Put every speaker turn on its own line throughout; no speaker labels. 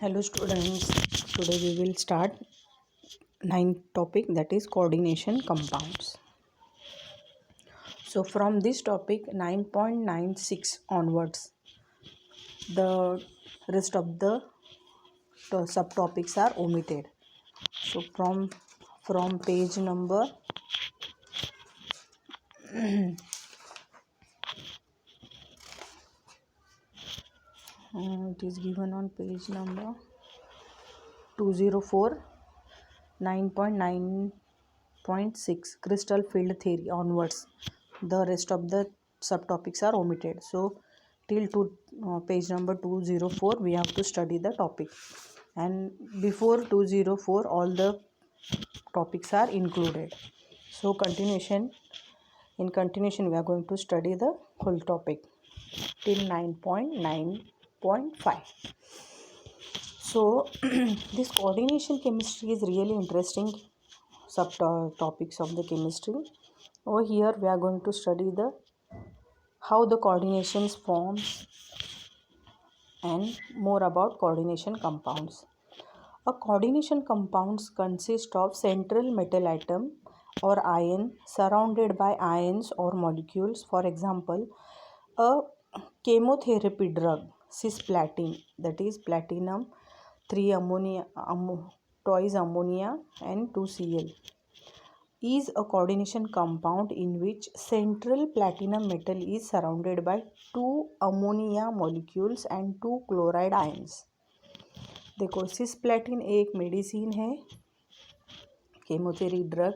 Hello students, today we will start ninth topic, that is coordination compounds. So from this topic 9.96 onwards, the rest of the subtopics are omitted. So from page number it is given on page number 204, 9.9.6 crystal field theory onwards, the rest of the subtopics are omitted. So till to page number 204 we have to study the topic, and before 204 all the topics are included. So in continuation we are going to study the whole topic till 9.9.5. So this coordination chemistry is really interesting subtopics of the chemistry. Over here we are going to study the how the coordinations form and more about coordination compounds. A coordination compounds consist of central metal atom or ion surrounded by ions or molecules. For example, a chemotherapy drug cisplatin, that is platinum 3 ammonia twice ammonia and 2Cl, is a coordination compound in which central platinum metal is surrounded by 2 ammonia molecules and 2 chloride ions. देखो cisplatin एक medicine है, chemotherapy drug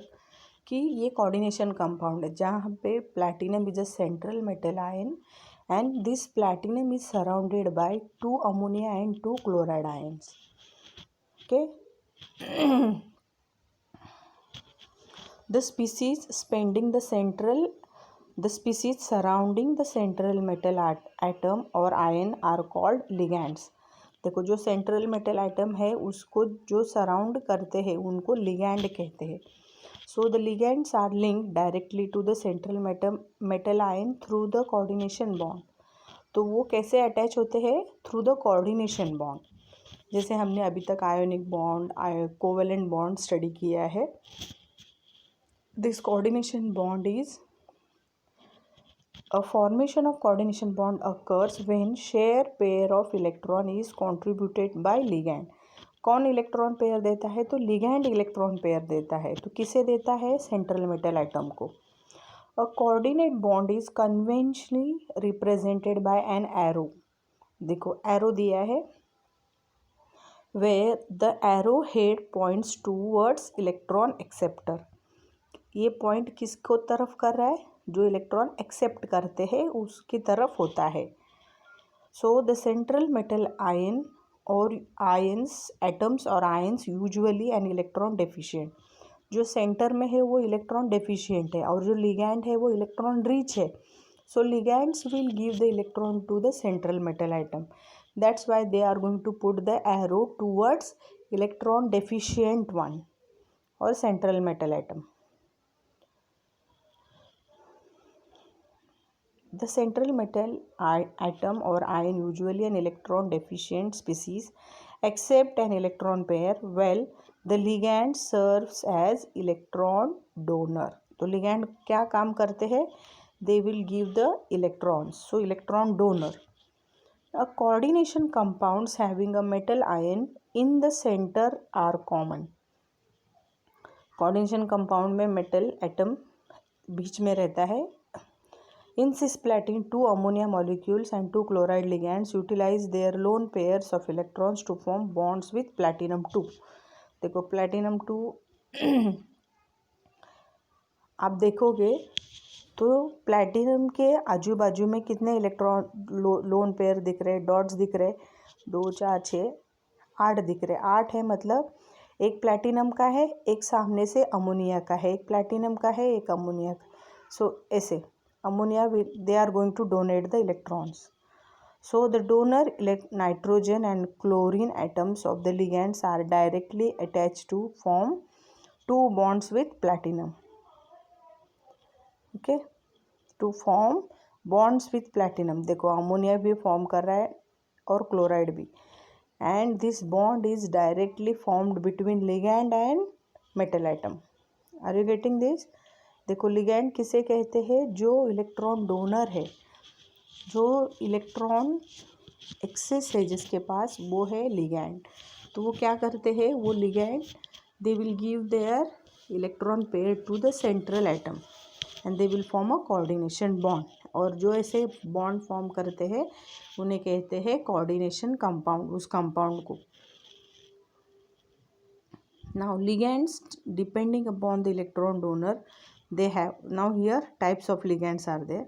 की, ये coordination compound है जहाँ पे platinum is a central metal ion and this platinum is surrounded by 2 ammonia and 2 chloride ions. Okay. The species surrounding the central metal atom or ion are called ligands. देखो जो central metal item है उसको जो surround करते हैं उनको ligand कहते हैं. So the ligands are linked directly to the central metal ion through the coordination bond. तो वो कैसे अटैच होते हैं? Through the coordination bond. जैसे हमने अभी तक ionic bond, covalent bond study किया है. This coordination bond is a formation of coordination bond occurs when share pair of electron is contributed by ligand. कौन इलेक्ट्रॉन पेयर देता है? तो लिगैंड इलेक्ट्रॉन पेयर देता है. तो किसे देता है? सेंट्रल मेटल आइटम को. अ coordinate bond is conventionally represented by an arrow. देखो एरो दिया है, where the arrow head points towards electron acceptor. ये पॉइंट किसको तरफ कर रहा है? जो इलेक्ट्रॉन एक्सेप्ट करते हैं उसकी तरफ होता है. So the central metal ion और आयंस, एटम्स और ions usually an electron deficient. जो सेंटर में है वो इलेक्ट्रॉन डेफिशिएंट है और जो लिगैंड है वो इलेक्ट्रॉन रिच है. So ligands will give the electron to the central metal atom. That's why they are going to put the arrow towards electron deficient one और central metal atom. The central metal atom or ion, usually an electron deficient species, accept an electron pair. Well, the ligand serves as electron donor. तो ligand क्या काम करते हैं? They will give the electrons. So electron donor. A coordination compounds having a metal ion in the center are common. coordination compound में metal atom बीच में रहता है. In cisplatin, 2 ammonia molecules and 2 chloride ligands utilize their lone pairs of electrons to form bonds with platinum 2. देखो platinum 2 आप देखोगे तो platinum के आजू बाजू में कितने इलेक्ट्रॉन लोन पेयर दिख रहे, डॉट्स दिख रहे? 2 4 6 8 दिख रहे. 8 है मतलब एक प्लैटिनम का है, एक सामने से अमोनिया का है, एक प्लैटिनम का है, एक अमोनिया का. सो ऐसे ammonia they are going to donate the electrons. So the donor nitrogen and chlorine atoms of the ligands are directly attached to form 2 bonds with platinum. Okay, to form bonds with platinum. देखो ammonia भी form कर रहा है और chloride भी. and this bond is directly formed between ligand and metal atom. Are you getting this? देखो ligand किसे कहते हैं? जो इलेक्ट्रॉन डोनर है, जो इलेक्ट्रॉन एक्सेस है जिसके पास, वो है लिगैंड. तो वो क्या करते हैं? वो ligand they will give their electron pair to the central atom and they will form a coordination bond. और जो ऐसे बॉन्ड फॉर्म करते हैं उन्हें कहते हैं कोऑर्डिनेशन कंपाउंड, उस कंपाउंड को. Now ligands depending upon the electron donor, they have, now here types of ligands are there.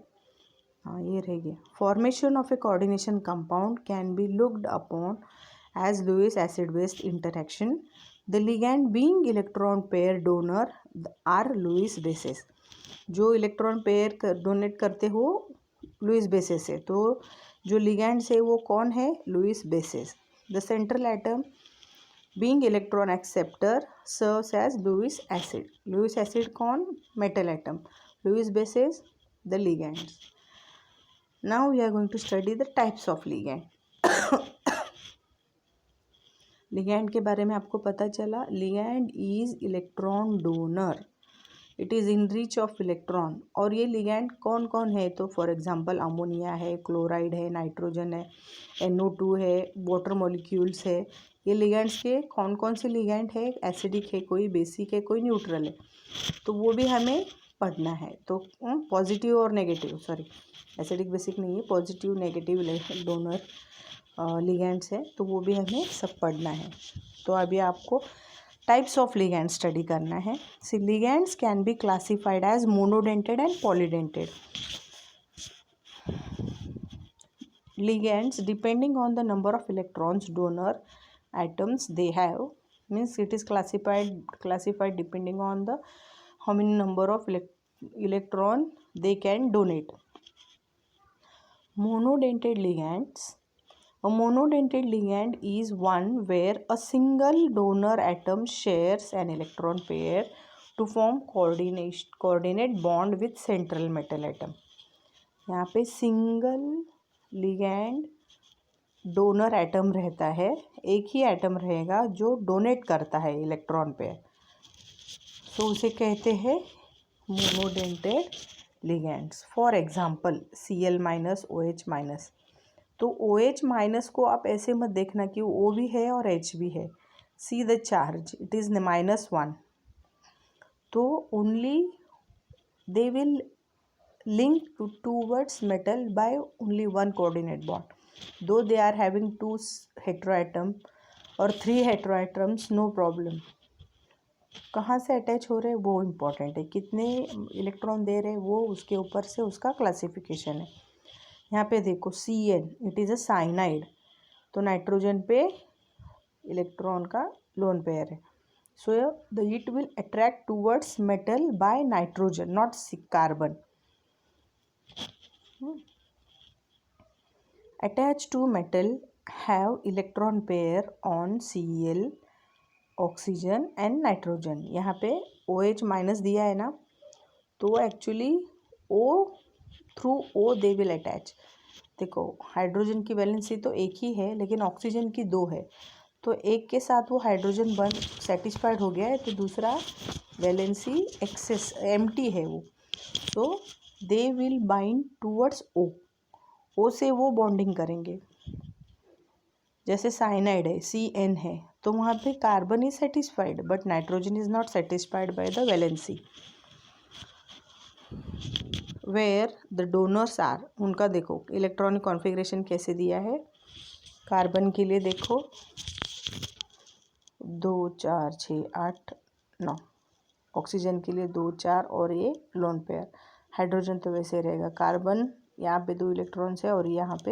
ये रह गया. Formation of a coordination compound can be looked upon as Lewis acid base interaction. The ligand being electron pair donor are Lewis bases. जो electron pair donate करते हो Louis bases है, तो जो ligand है वो कौन है? Lewis bases. The central atom being electron acceptor serves as Lewis acid. Lewis acid कौन? metal atom. Lewis bases the ligands. Now we are going to study the types of ligand. ligand के बारे में आपको पता चला. ligand is electron donor. It is in reach of electron. और ये ligand कौन कौन है? तो फॉर एग्जांपल अमोनिया है, क्लोराइड है, नाइट्रोजन है, NO2 है, वाटर मॉलिक्यूल्स है. ये लिगैंड्स के कौन कौन से लिगैंड है? एसिडिक है, कोई बेसिक है, कोई न्यूट्रल है. तो वो भी हमें पढ़ना है. तो पॉजिटिव और नेगेटिव, सॉरी एसिडिक बेसिक नहीं है, पॉजिटिव नेगेटिव डोनर लिगैंड्स है, तो वो भी हमें सब पढ़ना है. तो अभी आपको टाइप्स ऑफ लिगैंड स्टडी करना है. See ligands can be classified as monodentate and polydentate. Ligands depending on the number of electrons donor atoms they have, means it is classified depending on the how many number of electron they can donate. Monodentate ligands. A monodentate ligand is one where a single donor atom shares an electron pair to form coordinate bond with central metal atom. यहाँ पे single ligand donor atom रहता है, एक ही atom रहेगा जो donate करता है electron pair, तो उसे कहते हैं monodentate ligands. For example Cl- OH-. तो OH- को आप ऐसे मत देखना कि O भी है और H भी है. See the charge, it is -1. तो only they will link towards metal by only one coordinate bond. Though they are having 2 heteroatom or 3 heteroatoms, no problem. कहाँ से अटैच हो रहे हैं वो इम्पॉर्टेंट है, कितने इलेक्ट्रॉन दे रहे हैं वो उसके ऊपर से उसका क्लासिफिकेशन है. यहाँ पे देखो Cn, it is a cyanide, तो नाइट्रोजन पे इलेक्ट्रॉन का लोन पेयर है. So it will attract towards metal by nitrogen, not carbon. Attached to metal have electron pair on Cl, oxygen and nitrogen. यहाँ पे OH- दिया है ना, तो actually O through O they will attach. देखो hydrogen की valency तो एक ही है लेकिन ऑक्सीजन की 2 है, तो एक के साथ वो हाइड्रोजन बन सेटिस्फाइड हो गया है, तो दूसरा वैलेंसी एक्सेस एम्प्टी है वो, तो they will bind towards O से वो बॉन्डिंग करेंगे. जैसे साइनाइड है, Cn है, तो वहाँ पे carbon is satisfied but nitrogen is not satisfied by the valency. Where the donors are, उनका देखो इलेक्ट्रॉनिक कॉन्फ़िगरेशन कैसे दिया है. कार्बन के लिए देखो 2 4 6 8 9, ऑक्सीजन के लिए 2 4 और ये लोन पेयर. हाइड्रोजन तो वैसे रहेगा, कार्बन यहाँ पे 2 इलेक्ट्रॉन्स है और यहाँ पे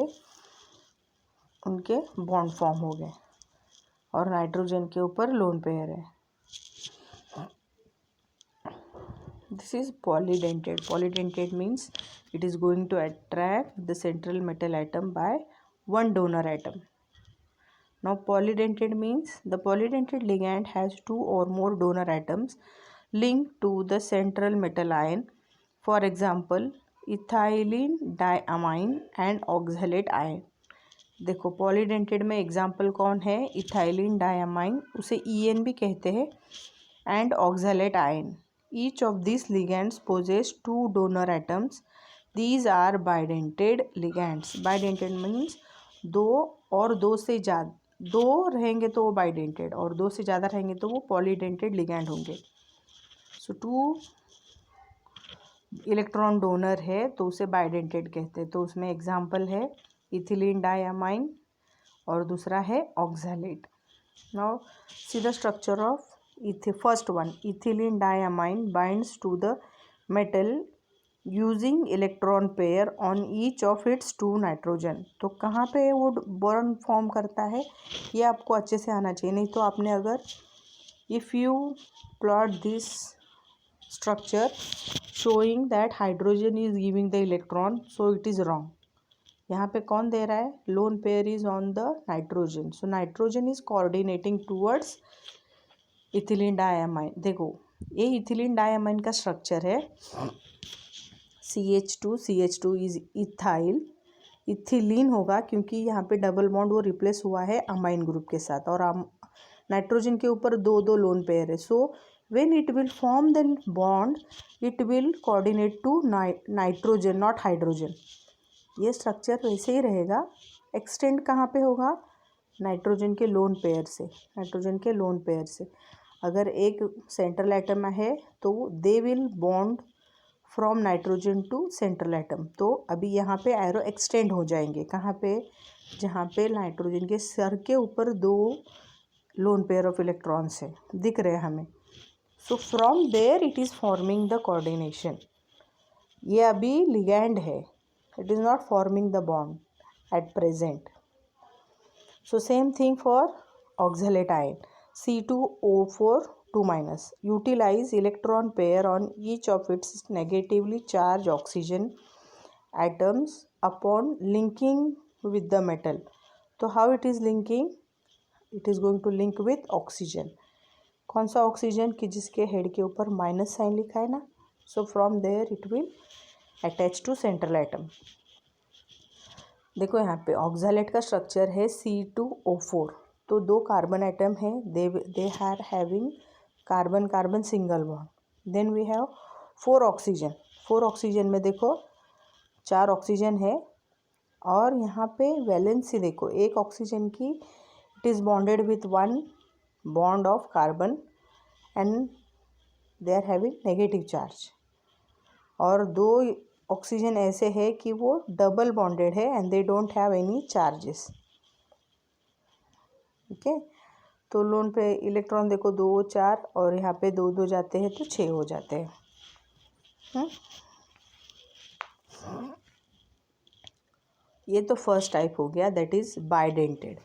उनके बॉन्ड फॉर्म हो गए, और नाइट्रोजन के ऊपर लोन पेयर है. This is polydentate. Polydentate means it is going to attract the central metal atom by one donor atom. Now polydentate means the polydentate ligand has 2 or more donor atoms linked to the central metal ion. For example ethylene diamine and oxalate ion. देखो polydentate में example कौन है, ethylene diamine, उसे EN भी कहते हैं, and oxalate ion. Each of this ligands possess 2 donor atoms. These are bidentate ligands. Bidentate means दो और दो से ज़्यादा, दो रहेंगे तो वो बाइडेंटेड और दो से ज़्यादा रहेंगे तो वो पॉलीडेंटेड लिगेंड होंगे. सो 2 इलेक्ट्रॉन डोनर है तो उसे बाइडेंटेड कहते हैं. तो उसमें एग्जाम्पल है इथिलीन डायमाइन और दूसरा है oxalate. Now see the structure of first one. Ethylene diamine binds to the metal using electron pair on each of its 2 nitrogen. तो कहाँ पे वो बॉन्ड फॉर्म करता है ये आपको अच्छे से आना चाहिए, नहीं तो आपने अगर if you plot this structure showing that hydrogen is giving the electron, so it is wrong. यहाँ पे कौन दे रहा है, lone pair is on the nitrogen, so nitrogen is coordinating towards ethylene diamine. देखो ये इथिलीन डायमाइन का structure है. CH2 is ethyl. Ethylene होगा क्योंकि यहाँ पे डबल बॉन्ड वो रिप्लेस हुआ है अमाइन ग्रुप के साथ, और नाइट्रोजन के ऊपर दो दो लोन पेयर है. सो when it will form the bond it will coordinate to nitrogen not hydrogen. ये स्ट्रक्चर वैसे ही रहेगा. एक्सटेंड कहाँ पे होगा, नाइट्रोजन के लोन पेयर से. नाइट्रोजन के लोन पेयर से अगर एक सेंट्रल एटम है तो they will bond from nitrogen to central atom. तो अभी यहाँ पे एरो एक्सटेंड हो जाएंगे. कहाँ पे, जहाँ पे नाइट्रोजन के सर के ऊपर दो लोन पेयर ऑफ इलेक्ट्रॉन्स है दिख रहे हैं हमें. So from there it is forming the coordination. ये अभी लिगैंड है, it is not forming the bond at present. So same thing for oxalate ion. C2O4 2- utilize electron pair on each of its negatively charged oxygen atoms upon linking with the metal. तो how it is linking, it is going to link with oxygen. कौन सा oxygen कि जिसके head के ऊपर minus sign लिखा है ना. So from there it will attach to central atom. देखो यहाँ पे ऑक्सैलेट का स्ट्रक्चर है C2O4. तो दो कार्बन एटम है, they are having carbon carbon single bond. Then we have 4 oxygen. 4 oxygen में देखो 4 ऑक्सीजन है, और यहाँ पे वैलेंसी देखो एक ऑक्सीजन की it is bonded with 1 bond of carbon and they are having negative charge. और दो ऑक्सीजन ऐसे है कि वो डबल बॉन्डेड है and they don't have any charges. Okay, तो लोन पे इलेक्ट्रॉन देखो 2 4 और यहाँ पे 2 2 जाते हैं तो 6 हो जाते हैं. ये तो फर्स्ट टाइप हो गया, that is bidentate.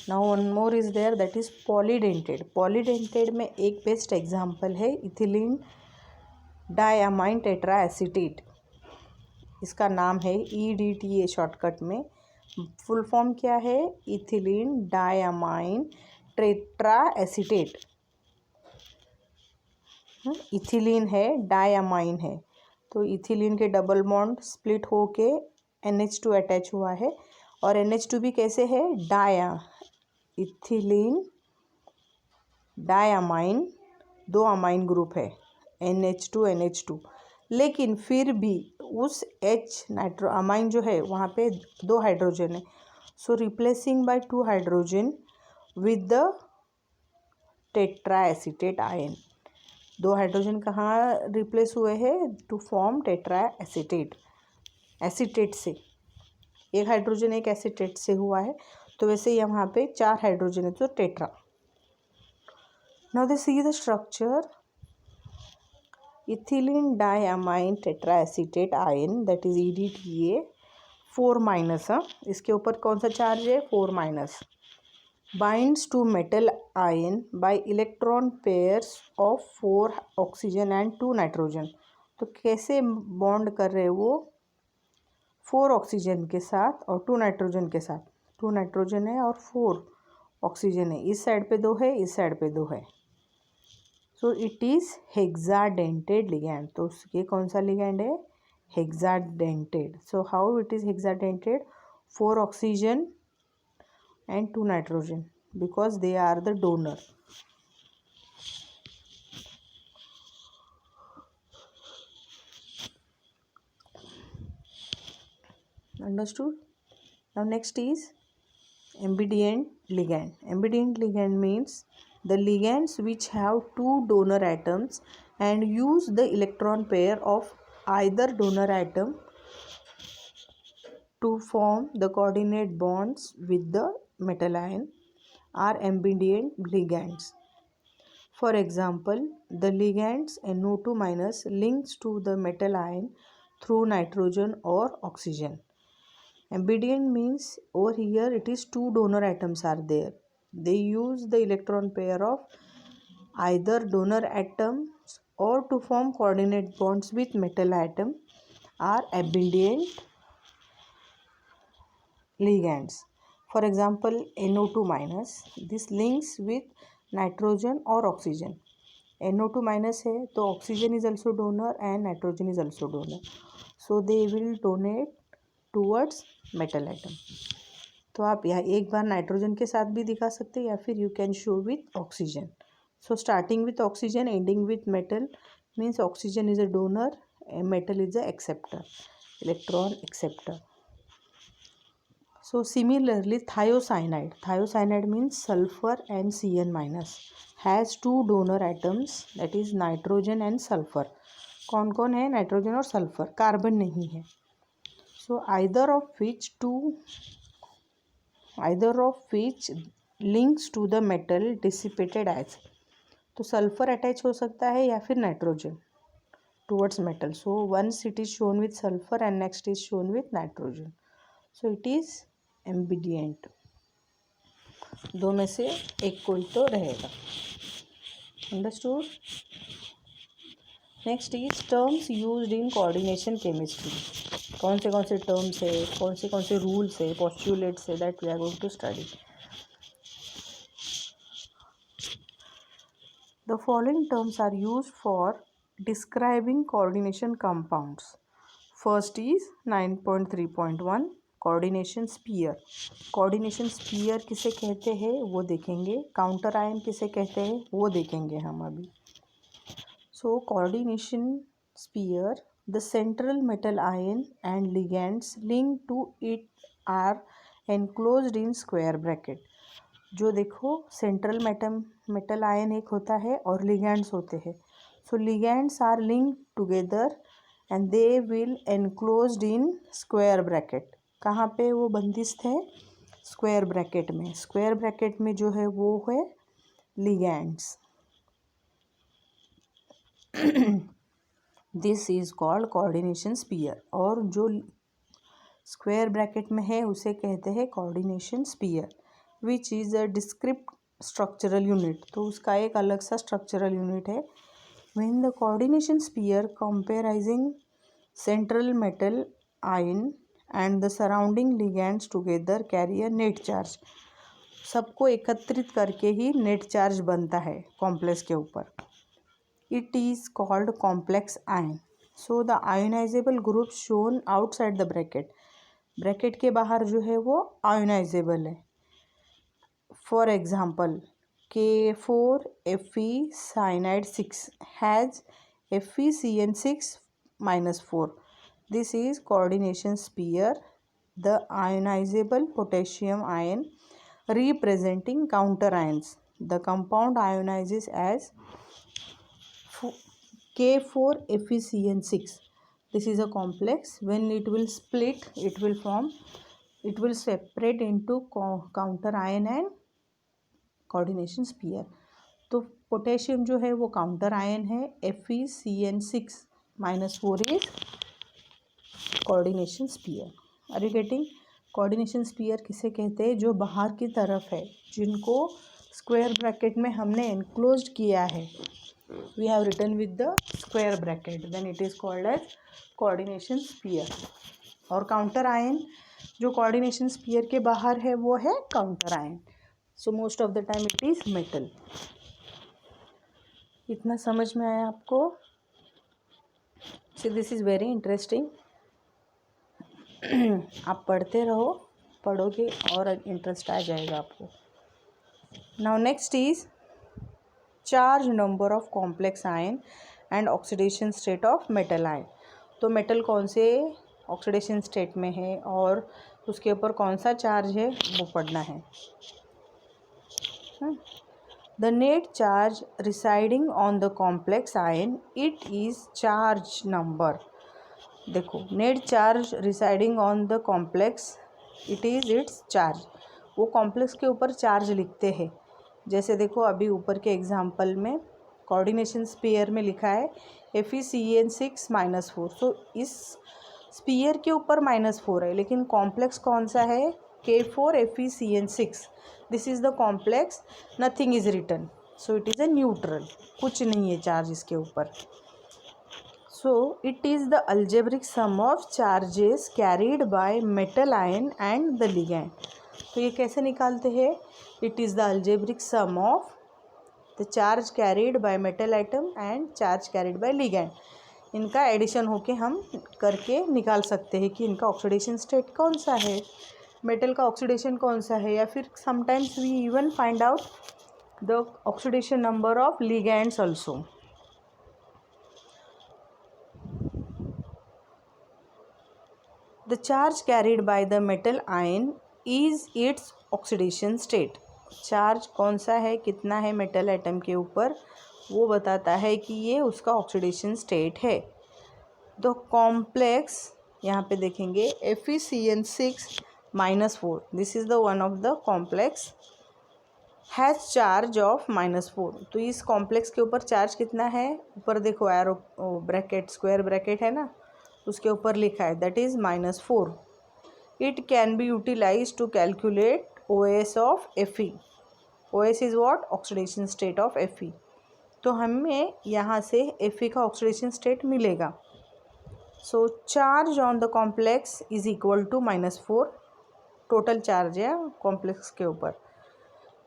Now one more is there, that is polydentate. Polydentate में एक बेस्ट एग्जांपल है इथिलीन डायमाइन टेट्रा एसीटेट. इसका नाम है EDTA शॉर्टकट में. फुल फॉर्म क्या है, ethylene diamine tetra acetate. Ethylene है, डायमाइन है, तो इथिलीन के डबल बॉन्ड स्प्लिट होके NH2 अटैच हुआ है, और NH2 भी कैसे है, इथिलीन डायमाइन, 2 अमाइन ग्रुप है NH2 लेकिन फिर भी उस नाइट्रो अमाइन जो है वहाँ पे 2 हाइड्रोजन है. So replacing by 2 hydrogen with the tetra acetate ion. 2 hydrogen कहाँ रिप्लेस हुए हैं, to form tetra acetate. Acetate से एक हाइड्रोजन एक एसीटेट से हुआ है, तो वैसे ही यहाँ पे 4 हाइड्रोजन है तो tetra. Now they see the structure. Ethylene diamine tetra acetate ion that is EDTA 4-. इसके ऊपर कौन सा चार्ज है, 4-. Binds to metal ion by electron pairs of 4 oxygen and 2 nitrogen. तो कैसे बॉन्ड कर रहे हैं वो, 4 ऑक्सीजन के साथ और 2 नाइट्रोजन के साथ. 2 नाइट्रोजन है और 4 ऑक्सीजन है, इस साइड पे 2 है, इस साइड पे 2 है. सो इट इज़ हेक्साडेंटेड लिगैंड. तो ये कौन सा लिगैंड है, hexadentate. So how it is hexadentate, 4 oxygen and 2 nitrogen because they are the donor. Understood? Now next is ambidient ligand. Ambidient ligand means the ligands which have two donor atoms and use the electron pair of either donor atom to form the coordinate bonds with the metal ion are ambidient ligands. For example, the ligands NO2- links to the metal ion through nitrogen or oxygen. Ambidient means over here it is two donor atoms are there. They use the electron pair of either donor atoms or to form coordinate bonds with metal atom are ambidient ligands. For example, NO2-, this links with nitrogen or oxygen. NO2- है तो oxygen is also donor and nitrogen is also donor. So they will donate towards metal atom. तो आप यहाँ एक बार nitrogen के साथ भी दिखा सकते हैं या फिर you can show with oxygen. So starting with oxygen, ending with metal means oxygen is a donor and metal is a acceptor, electron acceptor. So similarly, thiocyanide means sulfur and Cn- has two donor atoms, that is nitrogen and sulfur. कौन कौन है? Nitrogen और sulphur, carbon नहीं है. So either of which links to the metal dissipated as. तो sulphur attach हो सकता है या फिर nitrogen towards metal. So once it is shown with sulfur and next is shown with nitrogen. So it is ambidient. दो में से एक कोई तो रहेगा. Understood? Next is terms used in coordination chemistry. कौन से टर्म्स है, कौन से रूल्स है, पोस्टुलेट्स है, that we are going to study. The following terms are used for describing coordination compounds. First is 9.3.1 coordination sphere. Coordination sphere किसे कहते हैं वो देखेंगे. काउंटर आयन किसे कहते हैं वो देखेंगे हम अभी. So coordination sphere, the central metal ion and ligands link to it are enclosed in square bracket. जो देखो सेंट्रल मेटल आयन एक होता है और लिगैंड्स होते हैं. So ligands are linked together and they will enclosed in square bracket. कहाँ पे वो बंदिस्त है? स्क्वायर ब्रैकेट में. स्क्वायर ब्रैकेट में जो है वो है ligands. This is called coordination sphere. और जो स्क्वायर ब्रैकेट में है उसे कहते हैं coordination sphere, which is a discrete structural unit. तो उसका एक अलग सा स्ट्रक्चरल यूनिट है. When the coordination sphere comprising central metal ion and the surrounding ligands together carry a net charge. सबको एकत्रित करके ही नेट चार्ज बनता है कॉम्प्लेक्स के ऊपर. It is called complex ion. So the ionisable group shown outside the bracket. Bracket के बाहर जो है वो आयोनाइजेबल है. For example K4Fe cyanide 6 has FeCN6-4. This is coordination sphere. The ionizable potassium ion representing counter ions. The compound ionizes as K4FeCN6. This is a complex. When it will split, it will separate into counter ion and coordination sphere. तो potassium जो है वो counter ion है. FeCN6-4 is coordination sphere. Are you getting? Coordination sphere किसे कहते हैं? जो बाहर की तरफ है, जिनको स्क्वायर ब्रैकेट में हमने एनक्लोज्ड किया है. We have written with the square bracket, then it is called as coordination sphere. और काउंटर आयन जो कोऑर्डिनेशन स्पीयर के बाहर है वो है counter ion. So most of the time it is metal. इतना समझ में आया आपको? So this is very interesting. आप पढ़ते रहो, पढ़ोगे और इंटरेस्ट आ जाएगा आपको। Now next is charge number of complex ion and oxidation state of metal ion. तो मेटल कौन से ऑक्सीडेशन स्टेट में है और उसके ऊपर कौन सा चार्ज है वो पढ़ना है। The net charge residing on the complex ion it is charge number. देखो, net charge residing on the complex it is its charge. वो कॉम्प्लेक्स के ऊपर चार्ज लिखते हैं। जैसे देखो अभी ऊपर के एग्जाम्पल में कोऑर्डिनेशन स्फीयर में लिखा है FeCN6 -4। सो इस स्फीयर के ऊपर -4 है, लेकिन कॉम्प्लेक्स कौन सा है? K4 FeCN6। This is the complex, nothing is written, so it is a neutral, कुछ नहीं है चार्ज इसके ऊपर। So it is the algebraic sum of charges carried by metal ion and the ligand. तो ये कैसे निकालते हैं? It is the algebraic sum of the charge carried by metal atom and charge carried by ligand. इनका addition होके हम करके निकाल सकते हैं कि इनका ऑक्सीडेशन स्टेट कौन सा है, मेटल का ऑक्सीडेशन कौन सा है, या फिर sometimes we even find out the oxidation number of ligands also. The charge carried by the metal ion is its oxidation state। Charge कौन सा है, कितना है मेटल एटम के ऊपर, वो बताता है कि ये उसका ऑक्सीडेशन स्टेट है। द कॉम्प्लेक्स यहाँ पे देखेंगे FeCN6 -4, this is the one of the complex has charge of -4। तो इस कॉम्प्लेक्स के ऊपर चार्ज कितना है? ऊपर देखो एरो ब्रैकेट, स्क्वायर ब्रैकेट है ना, उसके ऊपर लिखा है that is -4। It can be utilize to calculate OS of Fe। OS is what? Oxidation state of Fe। तो हमें यहाँ से Fe का ऑक्सीडेशन स्टेट मिलेगा। So charge on the complex is equal to -4, total charge है complex के ऊपर।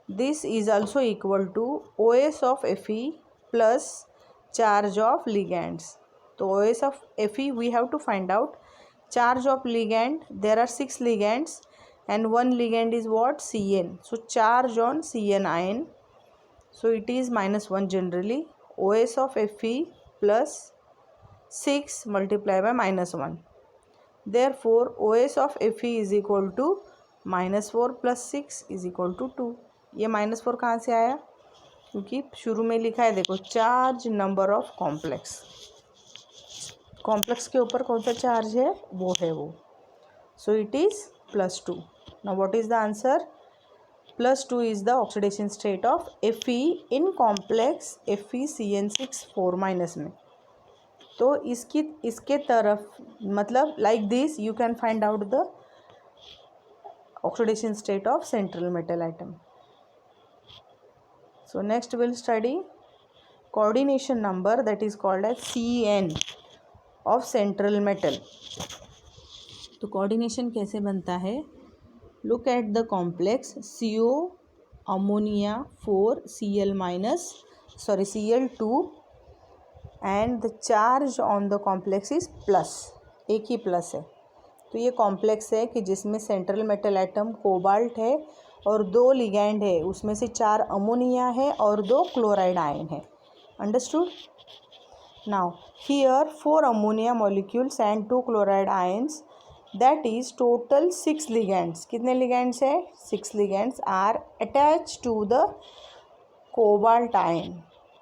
This is also equal to OS of Fe plus charge of ligands. तो OS of Fe we have to find out. Charge of ligand, there are 6 ligands and one ligand is what? Cn. So charge on Cn ion, so it is -1 generally. OS of Fe plus 6 multiplied by -1. Therefore OS of Fe is equal to -4 plus 6 is equal to 2। ये -4 कहाँ से आया? क्योंकि शुरू में लिखा है देखो charge number of complex, complex के ऊपर कौन सा चार्ज है वो है वो। So it is +2। Now what is the answer? +2 is the oxidation state of Fe in complex FeCN6 4- में। तो इसके तरफ मतलब like this you can find out the oxidation state of central metal atom. So next will study coordination number that is called as Cn of central metal. तो coordination कैसे बनता है? Look at the complex CO ammonia 4 Cl2 and the charge on the complex is plus, एक ही plus है। तो ये complex है कि जिसमें सेंट्रल मेटल एटम कोबाल्ट है और 2 लिगैंड है, उसमें से 4 अमोनिया है और 2 क्लोराइड आयन है। Understood? Now here 4 ammonia molecules and 2 chloride ions, that is total 6 ligands। कितने ligands है? 6 ligands are attached to the cobalt ion।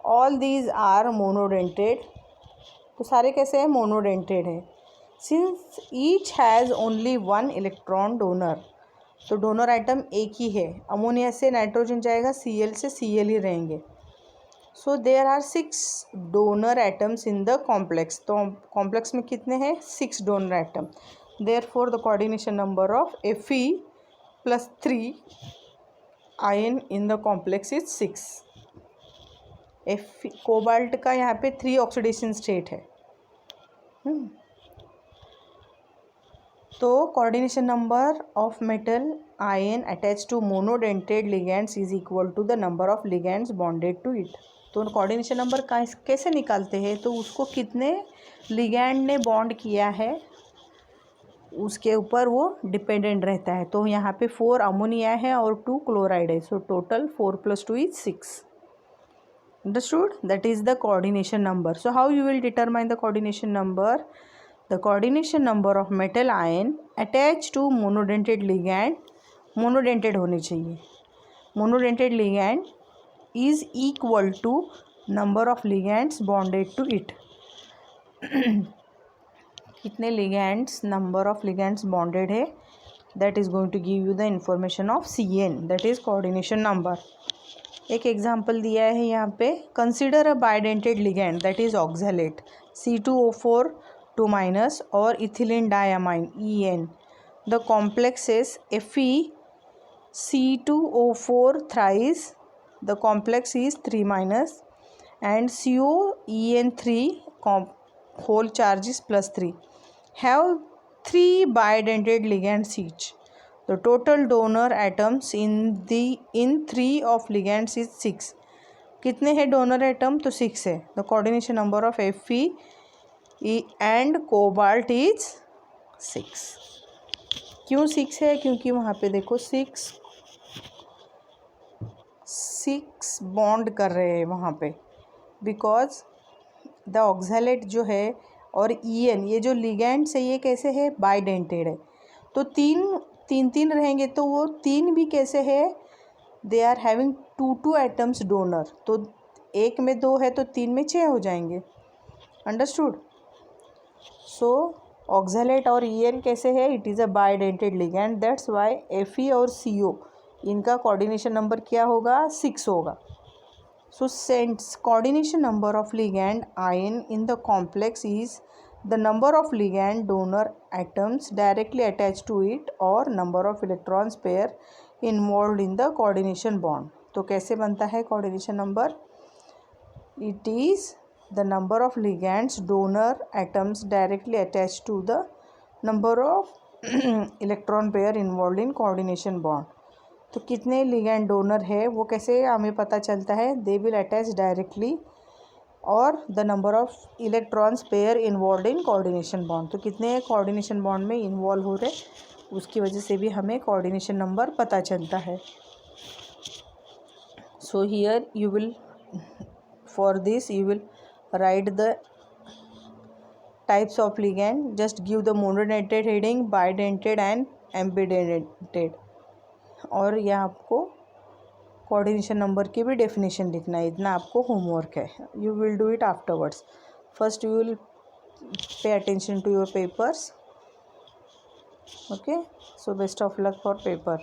All these are monodentate। तो सारे कैसे हैं? monodentate है। Since each has only one electron donor, तो donor atom एक ही है। अमोनिया से नाइट्रोजन जाएगा, Cl से Cl ही रहेंगे। So there are 6 donor atoms in the complex. तो कॉम्प्लेक्स में कितने हैं? 6 donor atom. Therefore the coordination number of Fe plus 3 ion in the complex is 6। Cobalt का यहाँ पे 3 ऑक्सीडेशन स्टेट है। तो coordination number of metal ion attach to monodentate ligands is equal to the number of ligands bonded to it. तो coordination number कैसे निकालते हैं? तो उसको कितने लिगैंड ने बॉन्ड किया है उसके ऊपर वो डिपेंडेंट रहता है। तो यहाँ पे 4 अमोनिया है और 2 क्लोराइड है, so total 4 + 2 is 6. Understood? That is the coordination number. So how you will determine the coordination number? The coordination number of metal ion attached to monodentate ligand, monodentate होने चाहिए, monodentate ligand is equal to number of ligands bonded to it. कितने ligands, number of ligands bonded है, that is going to give you the information of CN, that is coordination number. एक example दिया है यहाँ पे, consider a bidentate ligand that is oxalate C2O4 2- और ethylene diamine EN. The complex is FeC2O4 thrice, the complex is 3- and COEN3 whole charge is +3 have 3 bidentate ligands each. The total donor atoms in 3 of ligands is 6. कितने हैं donor atom? तो 6 है. The coordination number of Fe and cobalt is 6. क्यों 6 है? क्योंकि वहाँ पे देखो 6 बॉन्ड कर रहे हैं वहाँ पे, बिकॉज द ऑक्सैलेट जो है और EN, ये जो लिगैंड्स है ये कैसे है? बाइडेंटेड है. तो तीन रहेंगे तो वो 3 भी कैसे है? They are having 2 atoms donor. तो 1 में 2 है तो 3 में 6 हो जाएंगे. अंडरस्टूड? सो ऑक्सैलेट और EN कैसे है? It is a bidentate ligand, that's why Fe और CO इनका कोऑर्डिनेशन नंबर क्या होगा? 6 होगा. So sense coordination number of ligand ion in the complex is the number of ligand donor atoms directly attached to it or number of electrons pair involved in the coordination bond. तो कैसे बनता है coordination number? It is the number of ligands donor atoms directly attached to the number of electron pair involved in coordination bond. तो कितने ligand donor है वो कैसे हमें पता चलता है? They will attach directly और the number of electrons pair involve in coordination bond. तो कितने कोऑर्डिनेशन बॉन्ड में इन्वॉल्व हो रहे, उसकी वजह से भी हमें कोऑर्डिनेशन नंबर पता चलता है. So here you will, for this you will write the types of ligand. Just give the monodentate heading, bidentate and ambidentate. और यह आपको कोऑर्डिनेशन नंबर की भी डेफिनेशन लिखना है. इतना आपको होमवर्क है. You will do it afterwards. First you will pay attention to your papers. Okay, so best of luck for paper.